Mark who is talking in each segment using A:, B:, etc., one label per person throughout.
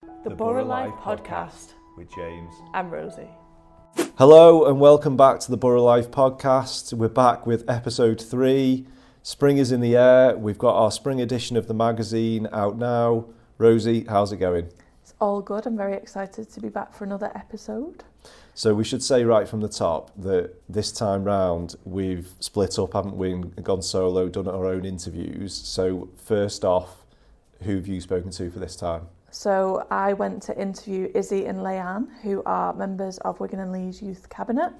A: The BoroughLife podcast with James
B: and Rosie.
A: Hello and welcome back to the BoroughLife podcast. We're back with episode 3. Spring is in the air. We've got our spring edition of the magazine out now. Rosie, how's it going?
B: It's all good. I'm very excited to be back for another episode.
A: So we should say right from the top that this time round we've split up, haven't we, and gone solo, done our own interviews. So first off, who have you spoken to for this time?
B: So I went to interview Izzy and Layan, who are members of Wigan and Lee's Youth Cabinet,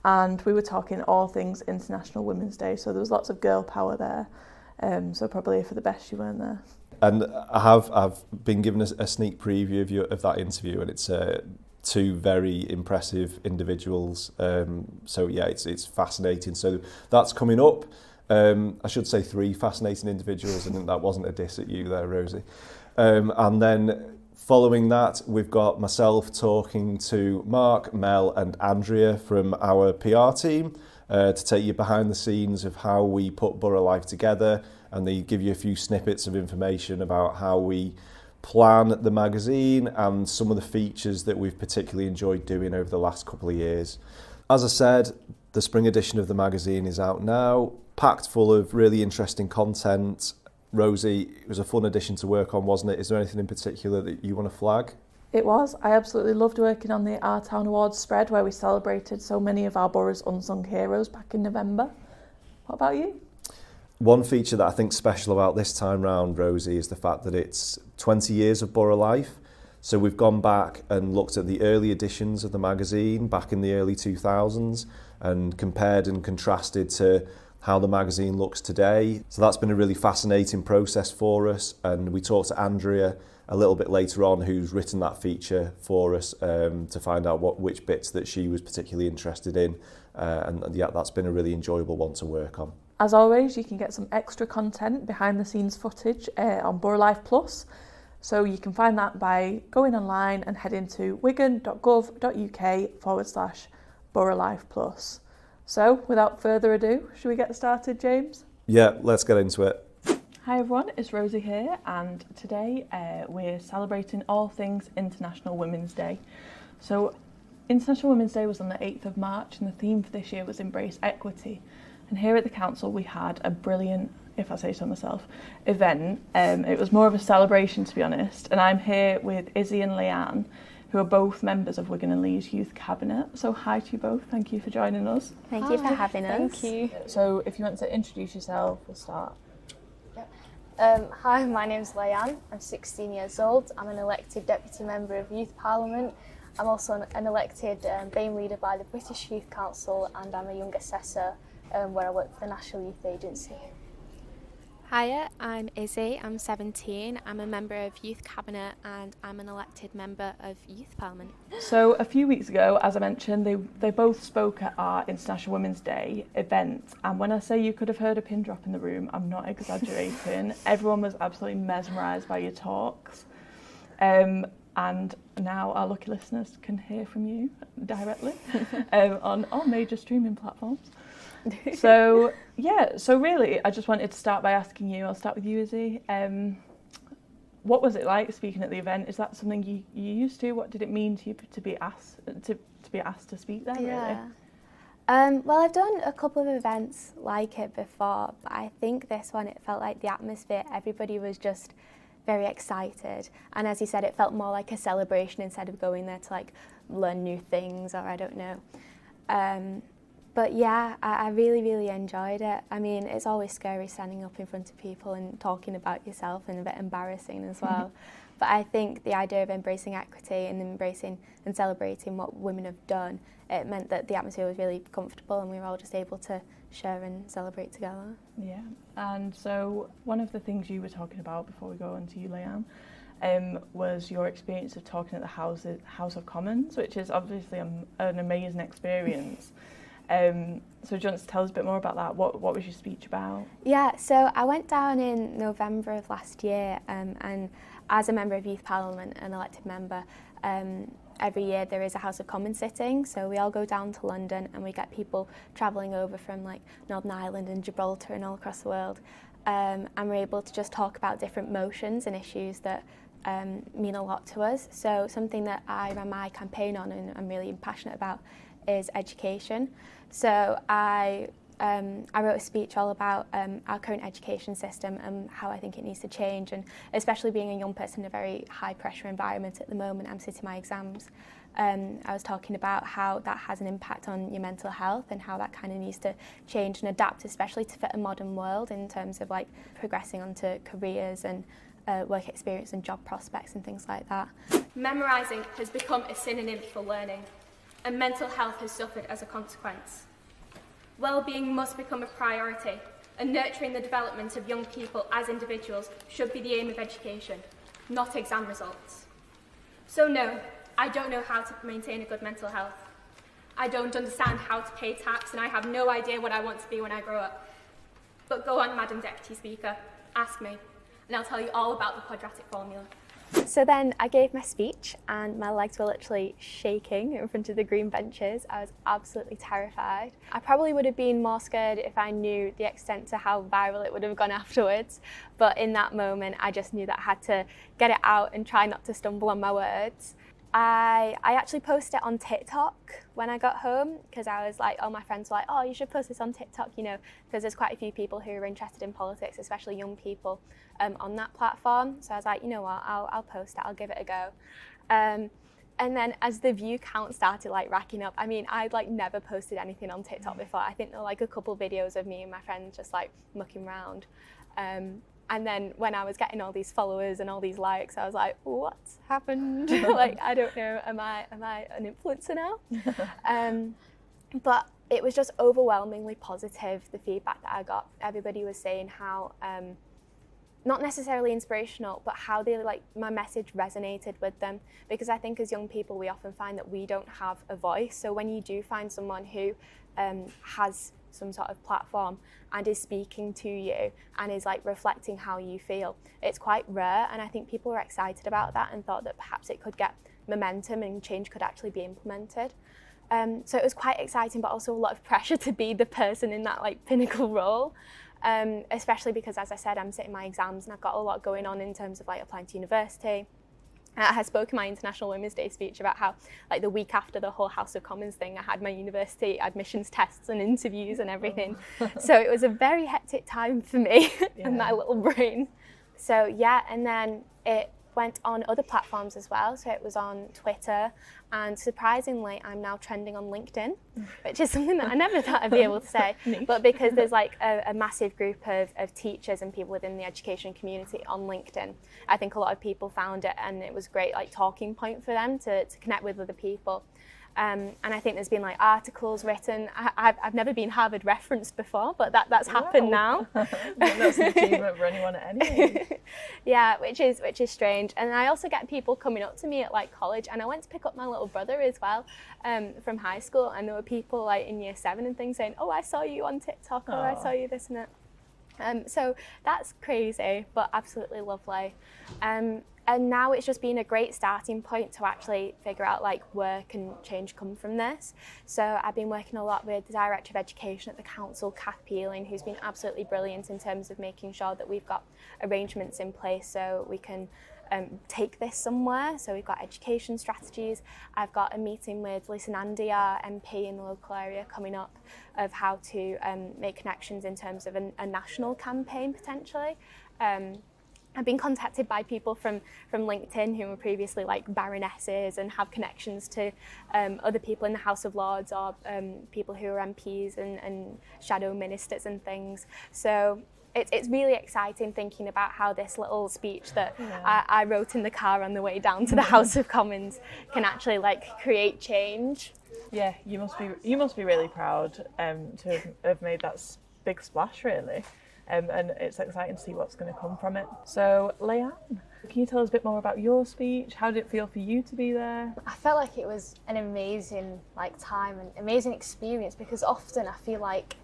B: and we were talking all things International Women's Day, so there was lots of girl power there, so probably for the best you weren't there.
A: And I've been given a sneak preview of that interview, and it's two very impressive individuals, so yeah, it's fascinating. So that's coming up. I should say 3 fascinating individuals, and that wasn't a diss at you there, Rosie. And then following that, we've got myself talking to Mark, Mel and Andrea from our PR team to take you behind the scenes of how we put BoroughLife together, and they give you a few snippets of information about how we plan the magazine and some of the features that we've particularly enjoyed doing over the last couple of years. As I said, the spring edition of the magazine is out now, packed full of really interesting content. Rosie, it was a fun edition to work on, wasn't it? Is there anything in particular that you want to flag?
B: It was. I absolutely loved working on the Our Town Awards spread where we celebrated so many of our borough's unsung heroes back in November. What about you?
A: One feature that I think's special about this time round, Rosie, is the fact that it's 20 years of BoroughLife. So we've gone back and looked at the early editions of the magazine back in the early 2000s and compared and contrasted to how the magazine looks today. So that's been a really fascinating process for us, and we talked to Andrea a little bit later on, who's written that feature for us, to find out which bits that she was particularly interested in, and yeah, that's been a really enjoyable one to work on.
B: As always, you can get some extra content, behind the scenes footage on BoroughLife Plus, so you can find that by going online and heading to wigan.gov.uk/BoroughLife Plus. So, without further ado, should we get started, James?
A: Yeah, let's get into it.
B: Hi everyone, it's Rosie here, and today we're celebrating all things International Women's Day. So, International Women's Day was on the 8th of March, and the theme for this year was Embrace Equity. And here at the council we had a brilliant, if I say so myself, event. It was more of a celebration, to be honest, and I'm here with Izzy and Layan, who are both members of Wigan and Lee's Youth Cabinet. So hi to you both, thank you for joining us.
C: Thank you for having us.
B: Thank you. So if you want to introduce yourself, we'll start.
C: Hi, my name's Layan. I'm 16 years old. I'm an elected Deputy Member of Youth Parliament. I'm also an elected BAME leader by the British Youth Council, and I'm a young assessor where I work for the National Youth Agency.
D: Hiya, I'm Izzy, I'm 17, I'm a member of Youth Cabinet and I'm an elected member of Youth Parliament.
B: So a few weeks ago, as I mentioned, they both spoke at our International Women's Day event, and when I say you could have heard a pin drop in the room, I'm not exaggerating. Everyone was absolutely mesmerised by your talks. And now our lucky listeners can hear from you directly on all major streaming platforms. So really, I just wanted to start by asking you. I'll start with you, Izzy. What was it like speaking at the event? Is that something you used to? What did it mean to you to be asked to speak there?
C: Yeah.
B: Really?
C: Well, I've done a couple of events like it before, but I think this one, it felt like the atmosphere, everybody was just very excited, and as you said, it felt more like a celebration instead of going there to like learn new things, or I don't know. But yeah, I really, really enjoyed it. I mean, it's always scary standing up in front of people and talking about yourself, and a bit embarrassing as well. But I think the idea of embracing equity and embracing and celebrating what women have done, it meant that the atmosphere was really comfortable and we were all just able to share and celebrate together.
B: Yeah, and so one of the things you were talking about before we go on to you, Layan, was your experience of talking at the House of Commons, which is obviously an amazing experience. So do you want to tell us a bit more about that? What was your speech about?
C: Yeah, so I went down in November of last year, and as a member of Youth Parliament, an elected member, every year there is a House of Commons sitting, so we all go down to London and we get people travelling over from like Northern Ireland and Gibraltar and all across the world, and we're able to just talk about different motions and issues that mean a lot to us. So something that I ran my campaign on and I'm really passionate about is education. So I wrote a speech all about our current education system and how I think it needs to change, and especially being a young person in a very high pressure environment at the moment, I'm sitting my exams. I was talking about how that has an impact on your mental health and how that kind of needs to change and adapt, especially to fit a modern world in terms of like progressing onto careers and work experience and job prospects and things like that.
E: Memorising has become a synonym for learning, and mental health has suffered as a consequence. Well-being must become a priority, and nurturing the development of young people as individuals should be the aim of education, not exam results. So no, I don't know how to maintain a good mental health. I don't understand how to pay tax, and I have no idea what I want to be when I grow up. But go on, Madam Deputy Speaker, ask me, and I'll tell you all about the quadratic formula.
C: So then I gave my speech and my legs were literally shaking in front of the green benches. I was absolutely terrified. I probably would have been more scared if I knew the extent to how viral it would have gone afterwards. But in that moment, I just knew that I had to get it out and try not to stumble on my words. I actually posted it on TikTok when I got home, because I was like, all my friends were like, oh, you should post this on TikTok, you know, because there's quite a few people who are interested in politics, especially young people on that platform. So I was like, you know what, I'll post it, I'll give it a go. And then as the view count started like racking up, I mean, I'd like never posted anything on TikTok before. I think there were like a couple videos of me and my friends just like mucking around. And then when I was getting all these followers and all these likes, I was like, what's happened? Like, I don't know, am I an influencer now? But it was just overwhelmingly positive, the feedback that I got. Everybody was saying how, not necessarily inspirational, but how they like my message resonated with them. Because I think as young people, we often find that we don't have a voice. So when you do find someone who has some sort of platform and is speaking to you and is like reflecting how you feel, it's quite rare, and I think people were excited about that and thought that perhaps it could get momentum and change could actually be implemented. So it was quite exciting, but also a lot of pressure to be the person in that like pinnacle role, especially because, as I said, I'm sitting my exams and I've got a lot going on in terms of like applying to university. I spoke in my International Women's Day speech about how, like, the week after the whole House of Commons thing, I had my university admissions tests and interviews and everything. So it was a very hectic time for me and my little brain. So yeah, and then it went on other platforms as well. So it was on Twitter, and surprisingly, I'm now trending on LinkedIn, which is something that I never thought I'd be able to say. But because there's like a massive group of teachers and people within the education community on LinkedIn, I think a lot of people found it, and it was a great like talking point for them to connect with other people. And I think there's been like articles written. I've never been Harvard referenced before, but that's happened now.
B: That's an achievement for anyone at any age.
C: Yeah, which is strange. And I also get people coming up to me at like college, and I went to pick up my little brother as well from high school, and there were people like in year 7 and things saying, oh, I saw you on TikTok, or I saw you this and that. So that's crazy, but absolutely lovely. And now it's just been a great starting point to actually figure out like where can change come from this. So I've been working a lot with the Director of Education at the Council, Kath Peeling, who's been absolutely brilliant in terms of making sure that we've got arrangements in place so we can take this somewhere. So we've got education strategies. I've got a meeting with Andrea, MP in the local area, coming up of how to make connections in terms of a national campaign potentially. I've been contacted by people from LinkedIn who were previously like baronesses and have connections to other people in the House of Lords, or people who are MPs and shadow ministers and things. So it's really exciting thinking about how this little speech that I wrote in the car on the way down to the House of Commons can actually like create change.
B: Yeah, you must be really proud to have made that big splash, really. And it's exciting to see what's going to come from it. So, Layan, can you tell us a bit more about your speech? How did it feel for you to be there?
F: I felt like it was an amazing time and amazing experience, because often I feel like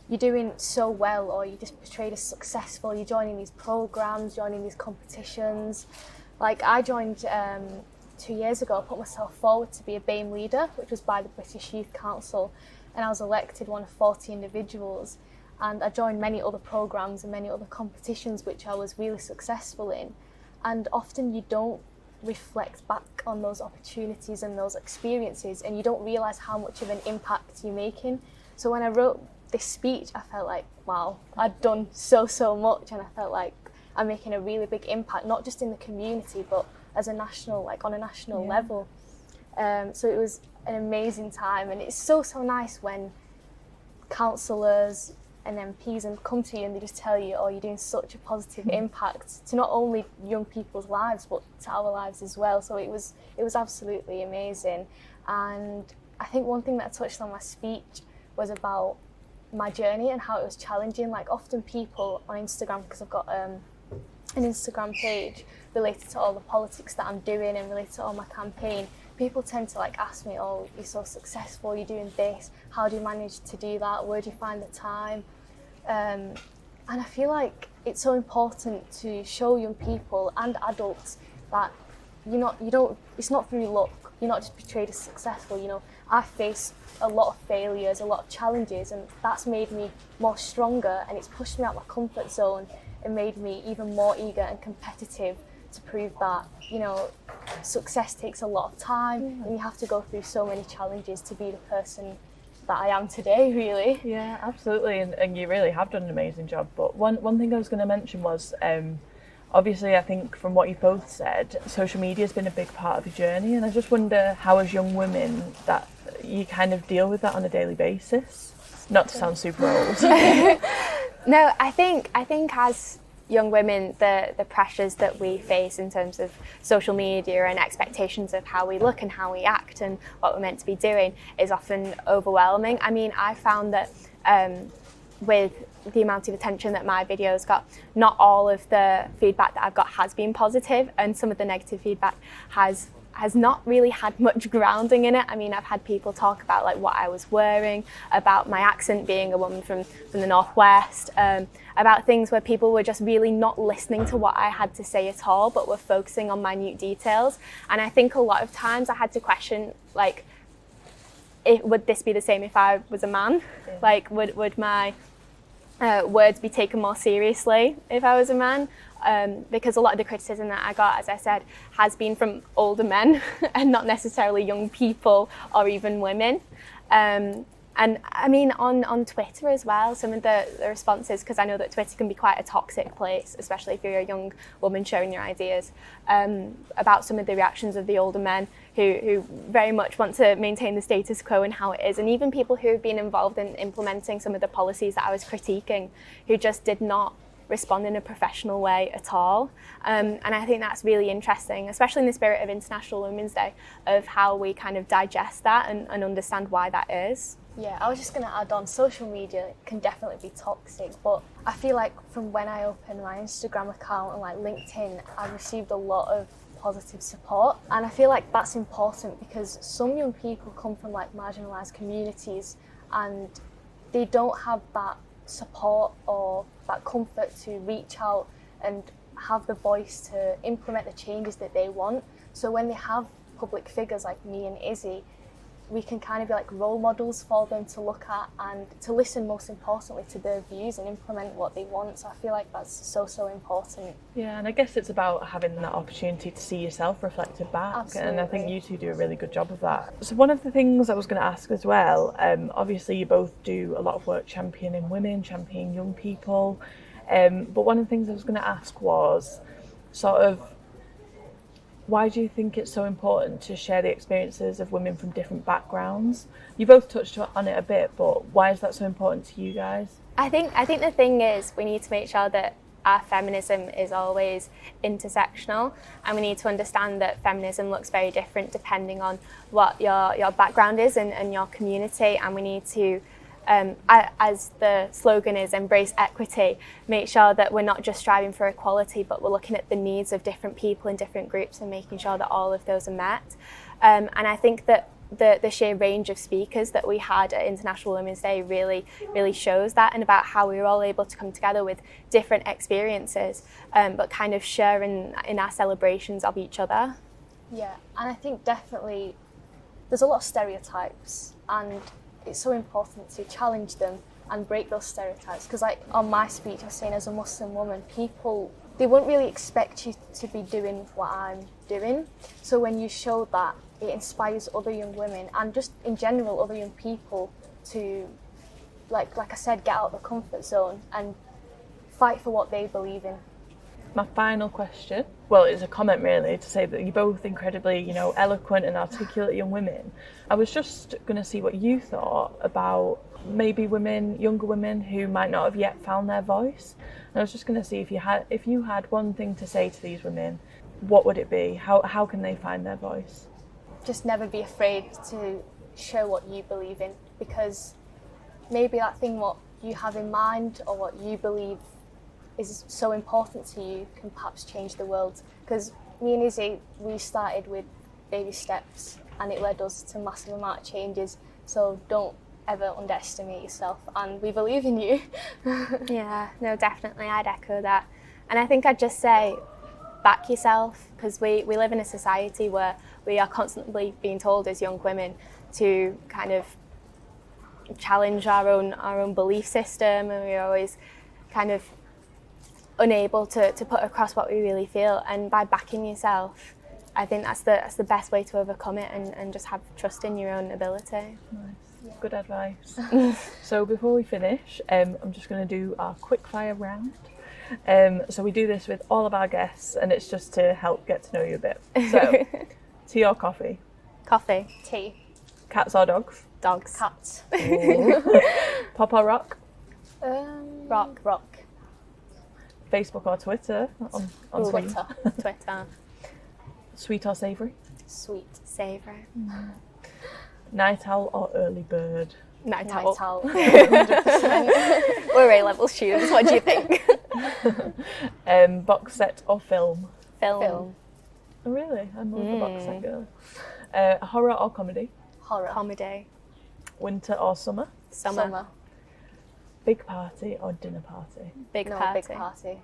F: you're doing so well, or you're just portrayed as successful, you're joining these programmes, joining these competitions. Like I joined 2 years ago, I put myself forward to be a BAME leader, which was by the British Youth Council, and I was elected one of 40 individuals. And I joined many other programmes and many other competitions which I was really successful in. and often you don't reflect back on those opportunities and those experiences, and you don't realise how much of an impact you're making. So when I wrote this speech, I felt like, wow, I'd done so much, and I felt like I'm making a really big impact, not just in the community, but as a national, like on a national level. So it was an amazing time, and it's so nice when councillors and MPs come to you and they just tell you, oh, you're doing such a positive impact to not only young people's lives but to our lives as well. So it was absolutely amazing. And I think one thing that I touched on my speech was about my journey and how it was challenging. Like often people on Instagram, because I've got an Instagram page related to all the politics that I'm doing and related to all my campaign, people tend to like ask me, oh, you're so successful, you're doing this, how do you manage to do that, where do you find the time? And I feel like it's so important to show young people and adults that it's not through luck, you're not just portrayed as successful. You know, I faced a lot of failures, a lot of challenges, and that's made me more stronger, and it's pushed me out my comfort zone and made me even more eager and competitive to prove that, you know, success takes a lot of time and you have to go through so many challenges to be the person that I am today, really.
B: Yeah, absolutely, and you really have done an amazing job. But one thing I was going to mention was, obviously I think from what you both said, social media has been a big part of your journey, and I just wonder how as young women that you kind of deal with that on a daily basis. Not to sound super old.
C: No, I think as young women, the pressures that we face in terms of social media and expectations of how we look and how we act and what we're meant to be doing is often overwhelming. I mean, I found that with the amount of attention that my videos got, not all of the feedback that I've got has been positive, and some of the negative feedback has not really had much grounding in it. I mean, I've had people talk about like what I was wearing, about my accent being a woman from the Northwest, about things where people were just really not listening to what I had to say at all, but were focusing on minute details. And I think a lot of times I had to question, like, would this be the same if I was a man? Yeah. Like, would my words be taken more seriously if I was a man? Because a lot of the criticism that I got, as I said, has been from older men and not necessarily young people or even women. And I mean, on Twitter as well, some of the responses, because I know that Twitter can be quite a toxic place, especially if you're a young woman sharing your ideas, about some of the reactions of the older men who very much want to maintain the status quo and how it is, and even people who have been involved in implementing some of the policies that I was critiquing, who just did not respond in a professional way at all. And I think that's really interesting, especially in the spirit of International Women's Day, of how we kind of digest that and understand why that is.
F: Yeah, I was just going to add on, social media can definitely be toxic, but I feel like from when I opened my Instagram account and like LinkedIn, I received a lot of positive support, and I feel like that's important because some young people come from like marginalised communities and they don't have that support or that comfort to reach out and have the voice to implement the changes that they want. So when they have public figures like me and Izzy, we can kind of be like role models for them to look at and to listen, most importantly, to their views and implement what they want. So I feel like that's so important.
B: Yeah, and I guess it's about having that opportunity to see yourself reflected back.
F: Absolutely.
B: And I think you two do a really good job of that. So one of the things I was going to ask as well, obviously you both do a lot of work championing women, championing young people, but one of the things I was going to ask was sort of, why do you think it's so important to share the experiences of women from different backgrounds? You both touched on it a bit, but why is that so important to you guys?
C: I think the thing is we need to make sure that our feminism is always intersectional, and we need to understand that feminism looks very different depending on what your background is and your community, and we need to, as the slogan is, embrace equity, make sure that we're not just striving for equality, but we're looking at the needs of different people in different groups and making sure that all of those are met. And I think that the sheer range of speakers that we had at International Women's Day really shows that, and about how we were all able to come together with different experiences, but kind of share in our celebrations of each other.
F: Yeah, and I think definitely there's a lot of stereotypes, and it's so important to challenge them and break those stereotypes, because like on my speech I was saying, as a Muslim woman, people they wouldn't really expect you to be doing what I'm doing. So when you show that, it inspires other young women and just in general other young people to, like I said, get out of the comfort zone and fight for what they believe in.
B: My final question, well, it's a comment really, to say that you're both incredibly, eloquent and articulate young women. I was just going to see what you thought about maybe younger women who might not have yet found their voice. And I was just going to see if you had one thing to say to these women, what would it be? How can they find their voice?
F: Just never be afraid to show what you believe in, because maybe that thing what you have in mind or what you believe is so important to you can perhaps change the world. Because me and Izzy, we started with baby steps and it led us to massive amount of changes. So don't ever underestimate yourself, and we believe in you.
C: Yeah, no, definitely, I'd echo that. And I think I'd just say, back yourself, because we live in a society where we are constantly being told as young women to kind of challenge our own belief system, and we're always kind of unable to put across what we really feel. And by backing yourself, I think that's the best way to overcome it, and just have trust in your own ability.
B: Nice. Good advice. So before we finish, I'm just going to do our quick fire round. So we do this with all of our guests, and it's just to help get to know you a bit. So, tea or coffee?
C: Coffee.
F: Tea.
B: Cats or dogs?
C: Dogs.
F: Cats.
B: Pop or rock?
F: Rock.
B: Facebook or Twitter? On
F: Twitter.
C: Twitter.
B: Sweet or savoury?
F: Sweet.
C: Savoury.
B: Night owl or early bird?
C: Night
F: Owl.
C: owl. 100%. We're A-level students, what do you think?
B: Box set or film?
C: Film.
B: Oh, really? I'm more of a box set girl. Horror or comedy?
F: Horror.
C: Comedy.
B: Winter or summer?
C: Summer.
B: Big party or dinner party?
C: Big
F: No,
C: party.
F: big party.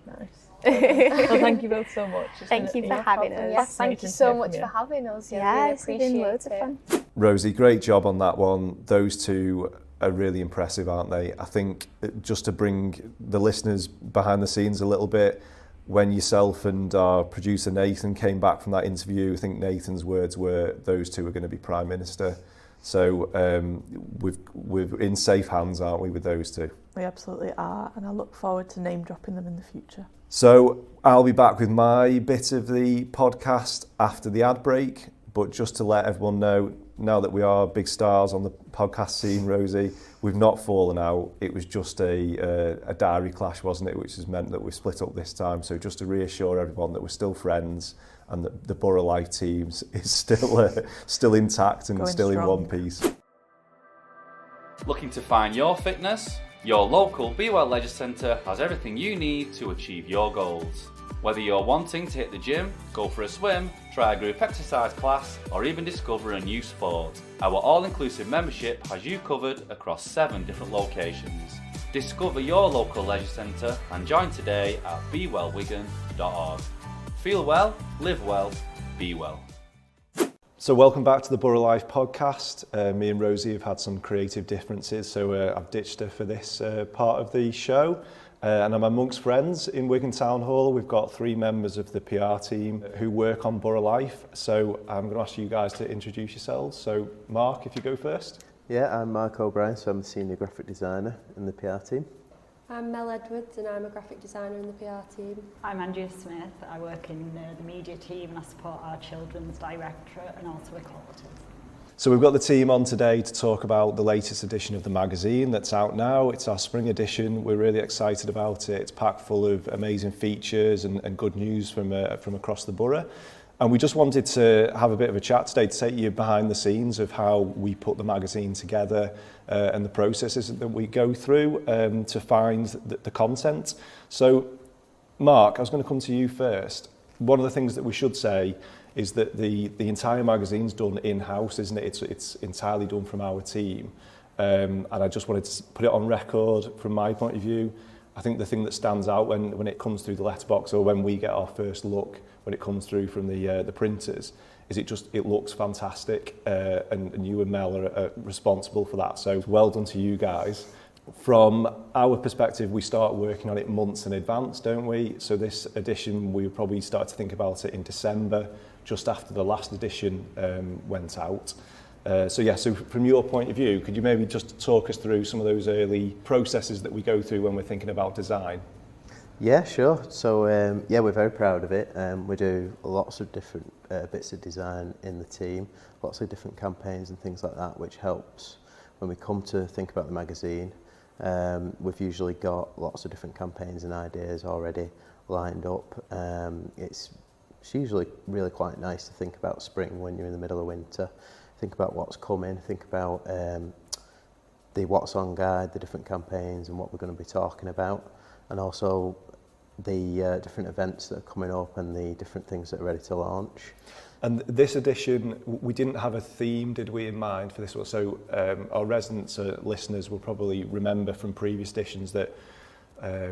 B: Nice. Well, thank you both so much.
C: Thank you for having us.
F: Yes, thank you so much for having us. Yeah,
C: Yes,
F: we
C: it's been
F: really
C: loads of
F: appreciate
C: fun.
F: it.
A: Rosie, great job on that one. Those two are really impressive, aren't they? I think just to bring the listeners behind the scenes a little bit, when yourself and our producer Nathan came back from that interview, I think Nathan's words were those two are going to be Prime Minister. So we're in safe hands, aren't we, with those two?
B: We absolutely are, and I look forward to name dropping them in the future.
A: So I'll be back with my bit of the podcast after the ad break, but just to let everyone know, now that we are big stars on the podcast scene, Rosie, we've not fallen out. It was just a diary clash, wasn't it, which has meant that we've split up this time. So just to reassure everyone that we're still friends and that the BoroughLife teams is still intact and
B: Going
A: still
B: strong.
A: in one piece.
G: Looking to find your fitness? Your local Be Well Leisure Centre has everything you need to achieve your goals. Whether you're wanting to hit the gym, go for a swim, try a group exercise class, or even discover a new sport, our all-inclusive membership has you covered across 7 different locations. Discover your local leisure centre and join today at bewellwigan.org. Feel well, live well, be well.
A: So welcome back to the BoroughLife podcast. Me and Rosie have had some creative differences, so I've ditched her for this part of the show. And I'm amongst friends in Wigan Town Hall. We've got 3 members of the PR team who work on BoroughLife. So I'm going to ask you guys to introduce yourselves. So Mark, if you go first.
H: Yeah, I'm Mark O'Brien, so I'm a senior graphic designer in the PR team.
I: I'm Mel Edwards and I'm a graphic designer in the PR team.
J: I'm Andrea Smith. I work in the media team and I support our children's directorate and also equalities.
A: So we've got the team on today to talk about the latest edition of the magazine that's out now. It's our spring edition. We're really excited about it. It's packed full of amazing features and good news from across the borough. And we just wanted to have a bit of a chat today to take you behind the scenes of how we put the magazine together and the processes that we go through to find the content. So, Mark, I was going to come to you first. One of the things that we should say is that the entire magazine's done in-house, isn't it? It's entirely done from our team. And I just wanted to put it on record from my point of view. I think the thing that stands out when it comes through the letterbox or when we get our first look, when it comes through from the printers, is it looks fantastic. And you and Mel are responsible for that. So well done to you guys. From our perspective, we start working on it months in advance, don't we? So this edition, we probably start to think about it in December, just after the last edition went out. So from your point of view, could you maybe just talk us through some of those early processes that we go through when we're thinking about design?
H: Yeah, sure. So we're very proud of it. We do lots of different bits of design in the team, lots of different campaigns and things like that, which helps when we come to think about the magazine. We've usually got lots of different campaigns and ideas already lined up. It's usually really quite nice to think about spring when you're in the middle of winter. Think about what's coming, think about the What's On guide, the different campaigns and what we're going to be talking about, and also the different events that are coming up and the different things that are ready to launch.
A: And this edition, we didn't have a theme, did we, in mind for this one? So our residents, listeners will probably remember from previous editions that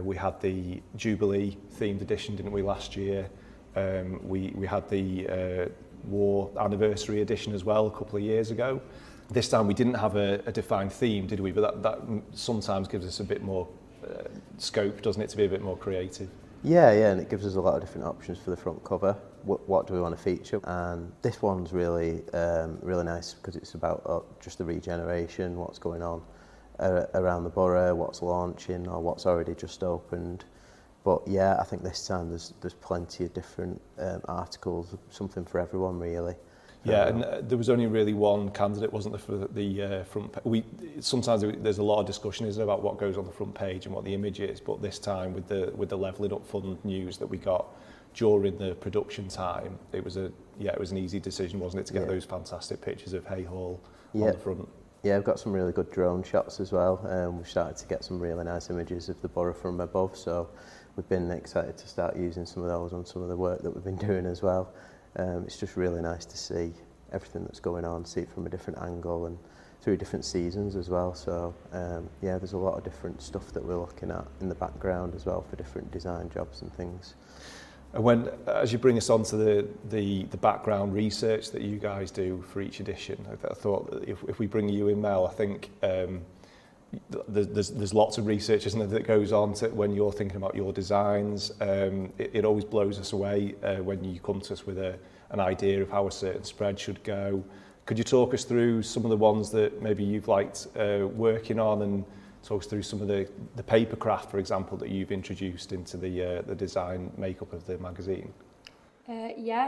A: we had the Jubilee themed edition, didn't we, last year? We had the War Anniversary edition as well a couple of years ago. This time we didn't have a defined theme, did we? But that sometimes gives us a bit more scope, doesn't it, to be a bit more creative?
H: Yeah, and it gives us a lot of different options for the front cover. What do we want to feature? And this one's really nice because it's about just the regeneration, what's going on around the borough, what's launching or what's already just opened. But yeah, I think this time there's plenty of different articles, something for everyone really.
A: Yeah, and there was only really one candidate, wasn't there, for the front page. Sometimes there's a lot of discussion, isn't there, about what goes on the front page and what the image is, but this time with the Levelling Up Fund news that we got during the production time, it was an easy decision, wasn't it, to get those fantastic pictures of Hay Hall on the front.
H: Yeah, we've got some really good drone shots as well. We've started to get some really nice images of the borough from above, so we've been excited to start using some of those on some of the work that we've been doing as well. It's just really nice to see everything that's going on, see it from a different angle and through different seasons as well. So there's a lot of different stuff that we're looking at in the background as well for different design jobs and things.
A: And as you bring us on to the background research that you guys do for each edition, I thought that if we bring you in, Mel, I think there's lots of research, isn't there, that goes on to when you're thinking about your designs. It always blows us away when you come to us with an idea of how a certain spread should go. Could you talk us through some of the ones that maybe you've liked working on, and talk us through some of the paper craft, for example, that you've introduced into the design makeup of the magazine?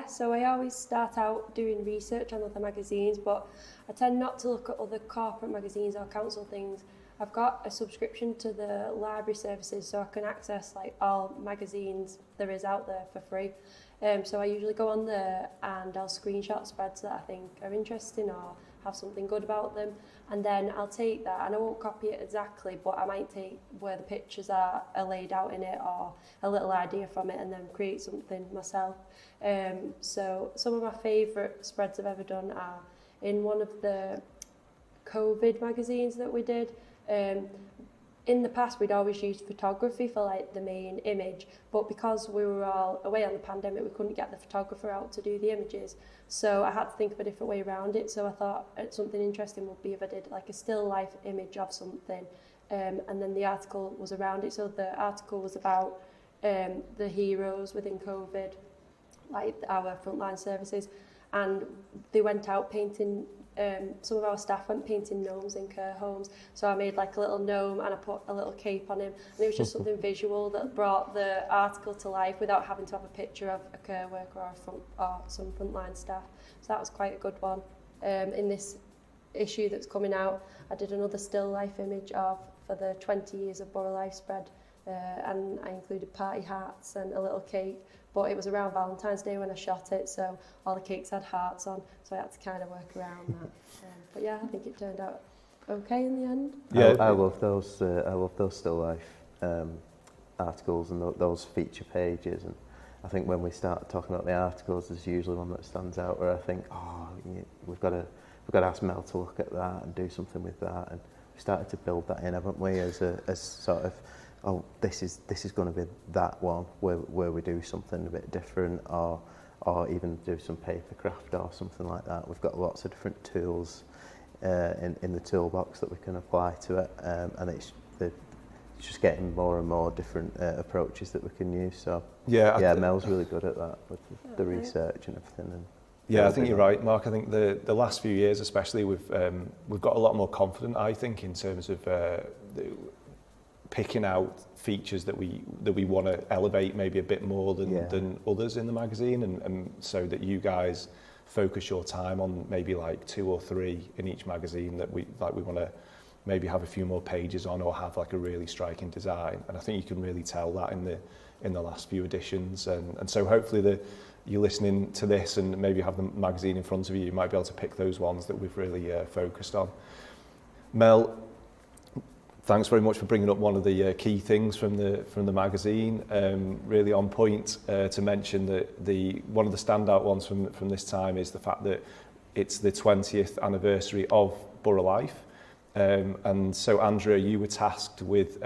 I: So I always start out doing research on other magazines, but I tend not to look at other corporate magazines or council things. I've got a subscription to the library services, so I can access like all magazines there is out there for free. So I usually go on there and I'll screenshot spreads that I think are interesting or have something good about them, and then I'll take that and I won't copy it exactly, but I might take where the pictures are laid out in it or a little idea from it and then create something myself. So some of my favourite spreads I've ever done are in one of the COVID magazines that we did. In the past, we'd always used photography for like the main image, but because we were all away on the pandemic, we couldn't get the photographer out to do the images. So I had to think of a different way around it. So I thought something interesting would be if I did like a still life image of something, and then the article was around it. So the article was about the heroes within COVID, like our frontline services, and they went out painting. Some of our staff went painting gnomes in care homes, so I made like a little gnome and I put a little cape on him, and it was just something visual that brought the article to life without having to have a picture of a care worker or some frontline staff. So that was quite a good one. In this issue that's coming out, I did another still life image for the 20 years of BoroughLife spread, and I included party hats and a little cake. But it was around Valentine's Day when I shot it, so all the cakes had hearts on, so I had to kind of work around that. But yeah, I think it turned out okay in the end.
H: Yeah, I love those still life articles and those feature pages. And I think when we start talking about the articles, there's usually one that stands out where I think, we've got to ask Mel to look at that and do something with that. And we started to build that in, haven't we, as sort of. Oh, this is going to be that one where we do something a bit different, or even do some paper craft or something like that. We've got lots of different tools in the toolbox that we can apply to it, and it's just getting more and more different approaches that we can use. So
A: yeah,
H: Mel's really good at that with the research and everything. And
A: yeah, I think you're right, Mark. I think the last few years, especially, we've got a lot more confident, I think, in terms of picking out features that we want to elevate maybe a bit more than others in the magazine, and so that you guys focus your time on maybe like 2 or 3 in each magazine that we want to maybe have a few more pages on, or have like a really striking design. And I think you can really tell that in the last few editions, and so hopefully you're listening to this and maybe have the magazine in front of you, you might be able to pick those ones that we've really focused on. Mel, thanks very much for bringing up one of the key things from the magazine. Really on point to mention that one of the standout ones from this time is the fact that it's the 20th anniversary of BoroughLife. And so, Andrea, you were tasked with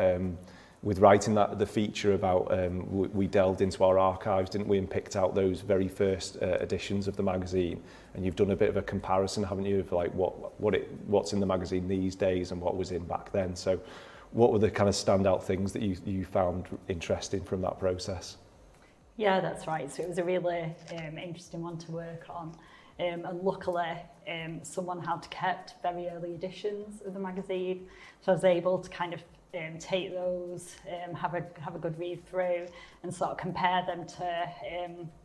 A: writing the feature about, we delved into our archives, didn't we, and picked out those very first editions of the magazine. And you've done a bit of a comparison, haven't you, of like what's in the magazine these days and what was in back then. So what were the kind of standout things that you found interesting from that process?
J: Yeah, that's right. So it was a really interesting one to work on. And luckily, someone had kept very early editions of the magazine, so I was able to kind of take those, have a good read through, and sort of compare them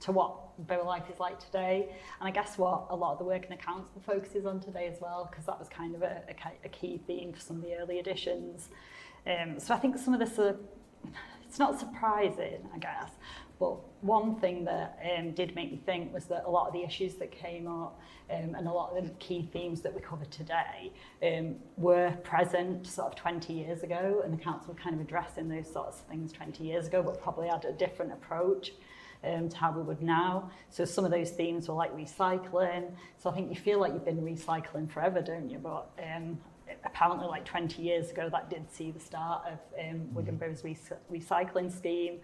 J: to what BoroughLife is like today. And I guess what a lot of the work in the council focuses on today as well, because that was kind of a key theme for some of the early editions. So I think some of this it's not surprising, I guess. But one thing that did make me think was that a lot of the issues that came up and a lot of the key themes that we covered today were present sort of 20 years ago, and the council were kind of addressing those sorts of things 20 years ago, but probably had a different approach to how we would now. So some of those themes were like recycling. So I think you feel like you've been recycling forever, don't you? But apparently like 20 years ago, that did see the start of Wigan Borough's recycling scheme.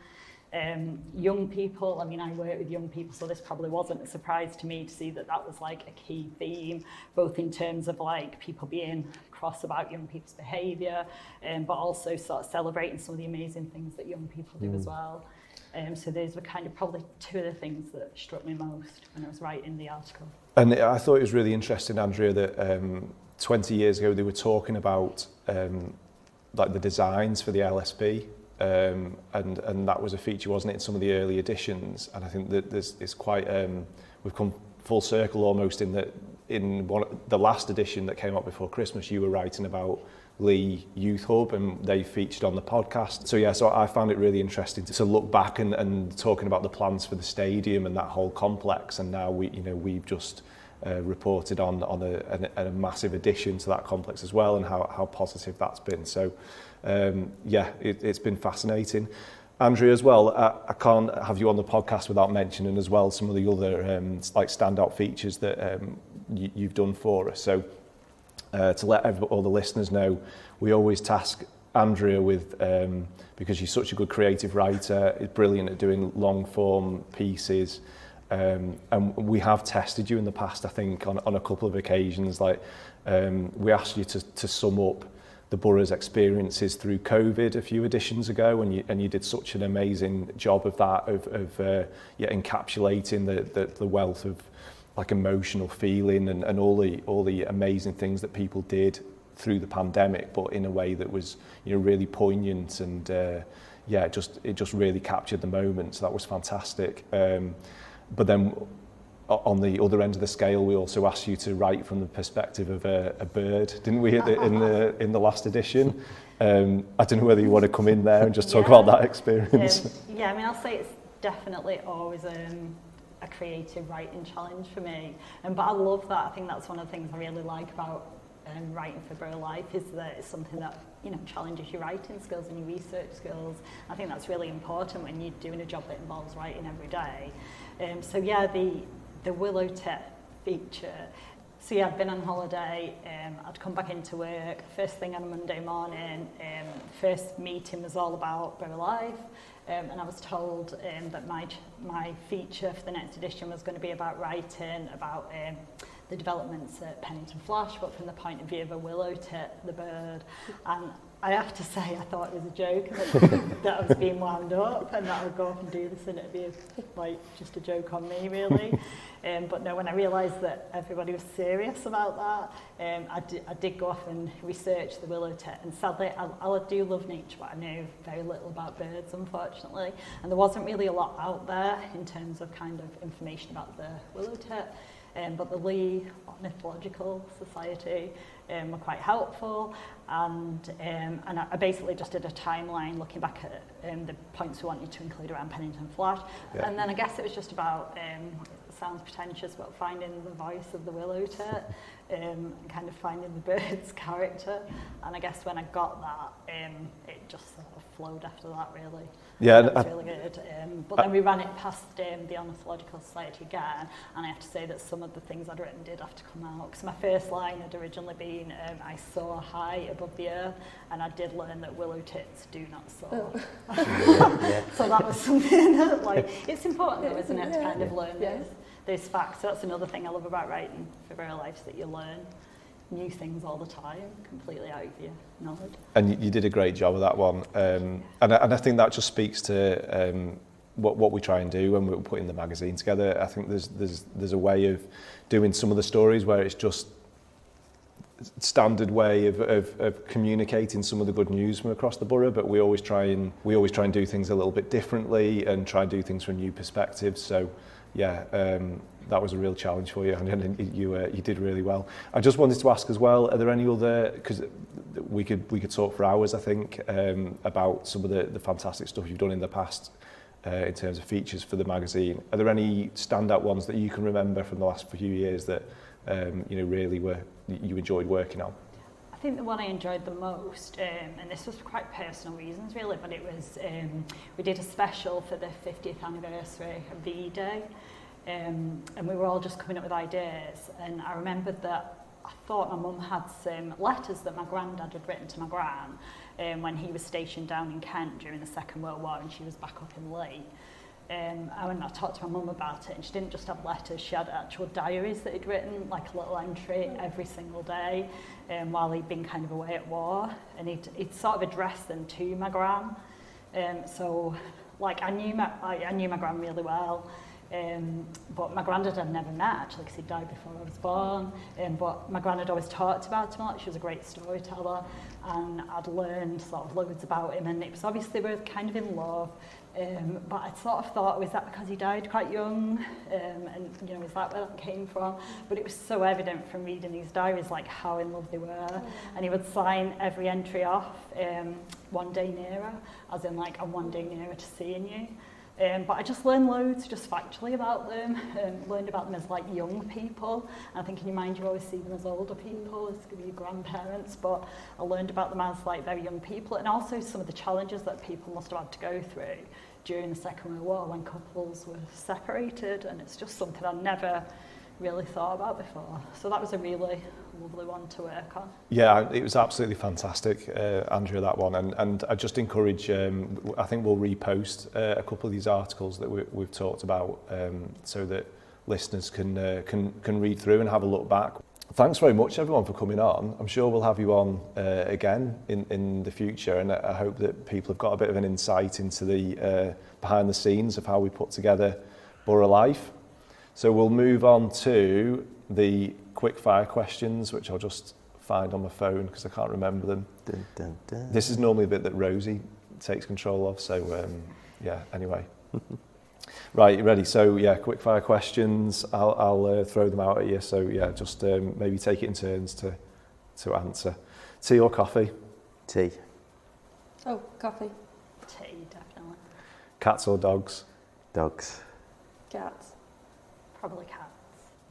J: Young people, I mean, I work with young people, so this probably wasn't a surprise to me to see that was like a key theme, both in terms of like people being cross about young people's behaviour, but also sort of celebrating some of the amazing things that young people do as well. So those were kind of probably 2 of the things that struck me most when I was writing the article. And
A: I thought it was really interesting, Andrea, that 20 years ago they were talking about like the designs for the LSB. And that was a feature, wasn't it, in some of the early editions? And I think that it's quite we've come full circle almost in that in the last edition that came out before Christmas, you were writing about Lee Youth Hub, and they featured on the podcast. So yeah, so I found it really interesting to look back and talking about the plans for the stadium and that whole complex. And now we've just reported on a massive addition to that complex as well, and how positive that's been. So. It's been fascinating. Andrea, as well, I can't have you on the podcast without mentioning as well some of the other like standout features that you've done for us. So to let all the listeners know, we always task Andrea with, because she's such a good creative writer, is brilliant at doing long form pieces, and we have tested you in the past, I think, on a couple of occasions. Like we asked you to sum up the borough's experiences through COVID a few editions ago, and you did such an amazing job of that, of encapsulating the wealth of like emotional feeling and all the amazing things that people did through the pandemic, but in a way that was really poignant, and it just really captured the moment. So that was fantastic. But then on the other end of the scale, we also asked you to write from the perspective of a bird, didn't we, in the last edition? I don't know whether you want to come in there and just talk about that experience.
J: I mean, I'll say it's definitely always a creative writing challenge for me, but I love that. I think that's one of the things I really like about writing for BoroughLife, is that it's something that challenges your writing skills and your research skills. I think that's really important when you're doing a job that involves writing every day. The willow tip feature. So I'd been on holiday, I'd come back into work, first thing on a Monday morning, first meeting was all about BoroughLife, and I was told that my feature for the next edition was going to be about writing about the developments at Pennington Flash, but from the point of view of a willow tit, the bird. And I have to say, I thought it was a joke and that I was being wound up and that I would go off and do this and it'd be like just a joke on me, really. But no, when I realised that everybody was serious about that, I did go off and research the willow tit. And sadly, I do love nature, but I know very little about birds, unfortunately. And there wasn't really a lot out there in terms of kind of information about the willow tit. But the Lee Ornithological Society were quite helpful, and I basically just did a timeline looking back at the points we wanted to include around Pennington Flash, and then I guess it was just about, it sounds pretentious, but finding the voice of the willow tit, and kind of finding the bird's character, and I guess when I got that, it just sort of flowed after that, really.
A: Yeah,
J: that was really good. But then we ran it past the Ornithological Society again, and I have to say that some of the things I'd written did have to come out, because my first line had originally been, I soar high above the earth, and I did learn that willow tits do not soar. So that was something that, like, it's important though, isn't it, to kind of learn those facts. So that's another thing I love about writing for BoroughLife, is that you learn new things all the time, completely out of your knowledge. And
A: you did a great job of that one. And I think that just speaks to what we try and do when we're putting the magazine together. I think there's a way of doing some of the stories where it's just standard way of communicating some of the good news from across the borough, but we always try and do things a little bit differently and try and do things from new perspectives. So yeah, that was a real challenge for you, and you did really well. I just wanted to ask as well, are there any other, because we could talk for hours, I think, about some of the fantastic stuff you've done in the past in terms of features for the magazine. Are there any standout ones that you can remember from the last few years that really you enjoyed working on?
J: I think the one I enjoyed the most, and this was for quite personal reasons really, but it was, we did a special for the 50th anniversary of V-Day, and we were all just coming up with ideas, and I remembered that I thought my mum had some letters that my granddad had written to my gran when he was stationed down in Kent during the Second World War and she was back up in Lee. And I talked to my mum about it, and she didn't just have letters, she had actual diaries that he'd written, like a little entry every single day while he'd been kind of away at war, and he'd sort of addressed them to my gran. So like I knew my gran really well, but my granddad I'd never met actually, because he died before I was born, but my gran had always talked about him a lot. She was a great storyteller, and I'd learned sort of loads about him, and it was obviously we were kind of in love. But I sort of thought, was that because he died quite young? And, is that where that came from? But it was so evident from reading these diaries, like how in love they were. And he would sign every entry off, one day nearer, as in like, I'm one day nearer to seeing you. But I just learned loads just factually about them, learned about them as like young people. And I think in your mind you always see them as older people, as going to be your grandparents, but I learned about them as like very young people, and also some of the challenges that people must have had to go through during the Second World War when couples were separated, and it's just something I'd never really thought about before. So that was a really lovely one to work on. Yeah,
A: it was absolutely fantastic, Andrea, that one. And I just encourage, I think we'll repost a couple of these articles that we've talked about so that listeners can read through and have a look back. Thanks very much, everyone, for coming on. I'm sure we'll have you on again in the future, and I hope that people have got a bit of an insight into the behind the scenes of how we put together BoroughLife. So we'll move on to the quick fire questions, which I'll just find on my phone because I can't remember them.
H: Dun, dun, dun.
A: This is normally the bit that Rosie takes control of, so anyway. Right, you ready? So yeah, quick fire questions. I'll throw them out at you. So yeah, just maybe take it in turns to answer. Tea or coffee?
H: Tea.
I: Oh, coffee.
J: Tea, definitely.
A: Cats or dogs?
H: Dogs.
I: Cats.
J: Probably cats.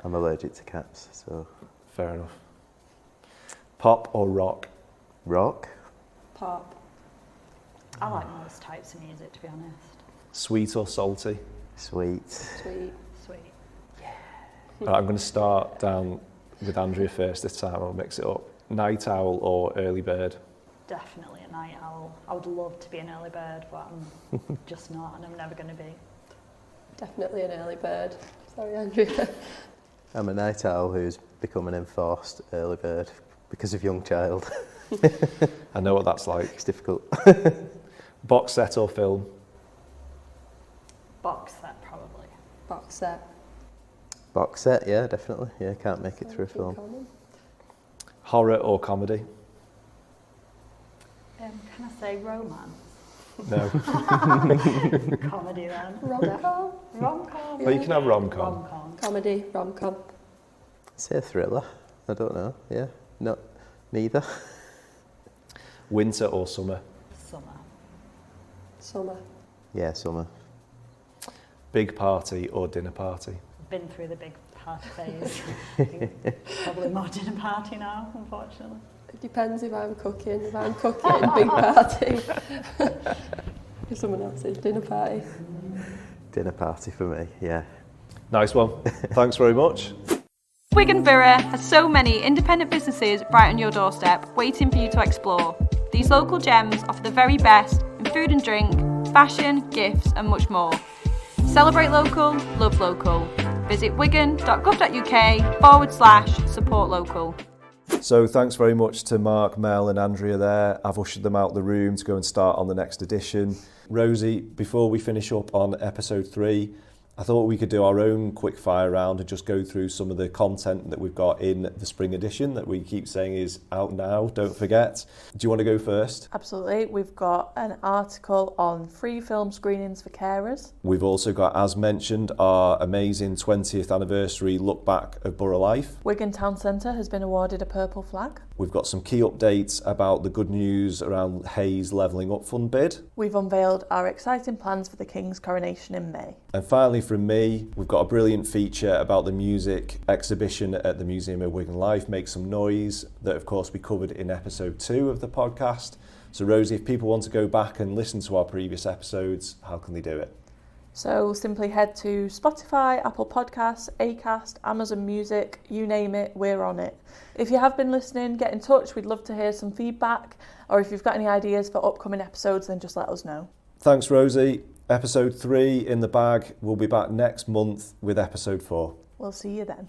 H: I'm allergic to cats, so...
A: Fair enough. Pop or rock?
H: Rock.
I: Pop.
J: I like most types of music, to be honest.
A: Sweet or salty?
H: Sweet.
I: Sweet.
J: Sweet.
A: Yeah. Right, I'm going to start down with Andrea first this time. I'll mix it up. Night owl or early bird?
J: Definitely a night owl. I would love to be an early bird, but I'm just not, and I'm never going to be.
I: Definitely an early bird. Sorry, Andrea.
H: I'm a night owl who's become an enforced early bird because of young child.
A: I know what that's like.
H: It's difficult.
A: Box set or film?
J: Box set, probably.
I: Box set.
H: Box set, yeah, definitely. Yeah, can't make it through a film.
A: Horror or comedy?
J: Can I say romance?
A: No.
J: Comedy then.
I: Rom-com.
J: Rom-com.
A: Well, you can have rom-com.
J: Rom-com.
I: Comedy, rom-com.
H: Say a thriller. I don't know. Yeah, no, neither.
A: Winter or summer?
J: Summer.
I: Summer.
H: Yeah, summer.
A: Big party or dinner party?
J: Been through the big party phase. I think probably more dinner party now, unfortunately.
I: It depends if I'm cooking. If I'm cooking, big party. If someone else is dinner party.
H: Dinner party for me, yeah.
A: Nice one. Thanks very much.
K: Wigan Borough has so many independent businesses right on your doorstep, waiting for you to explore. These local gems offer the very best in food and drink, fashion, gifts and much more. Celebrate local, love local. Visit wigan.gov.uk/support local.
A: So thanks very much to Mark, Mel and Andrea there. I've ushered them out the room to go and start on the next edition. Rosie, before we finish up on episode 3, I thought we could do our own quick fire round and just go through some of the content that we've got in the spring edition that we keep saying is out now, don't forget. Do you want to go first?
B: Absolutely. We've got an article on free film screenings for carers.
A: We've also got, as mentioned, our amazing 20th anniversary look back of BoroughLife.
B: Wigan Town Centre has been awarded a purple flag.
A: We've got some key updates about the good news around Hayes Levelling Up Fund bid.
B: We've unveiled our exciting plans for the King's coronation in May.
A: And finally from me, we've got a brilliant feature about the music exhibition at the Museum of Wigan Life, Make Some Noise, that of course we covered in episode 2 of the podcast. So Rosie, if people want to go back and listen to our previous episodes, how can they do it?
B: So simply head to Spotify, Apple Podcasts, Acast, Amazon Music, you name it, we're on it. If you have been listening, get in touch. We'd love to hear some feedback. Or if you've got any ideas for upcoming episodes, then just let us know.
A: Thanks, Rosie. Episode 3 in the bag. We'll be back next month with episode 4.
B: We'll see you then.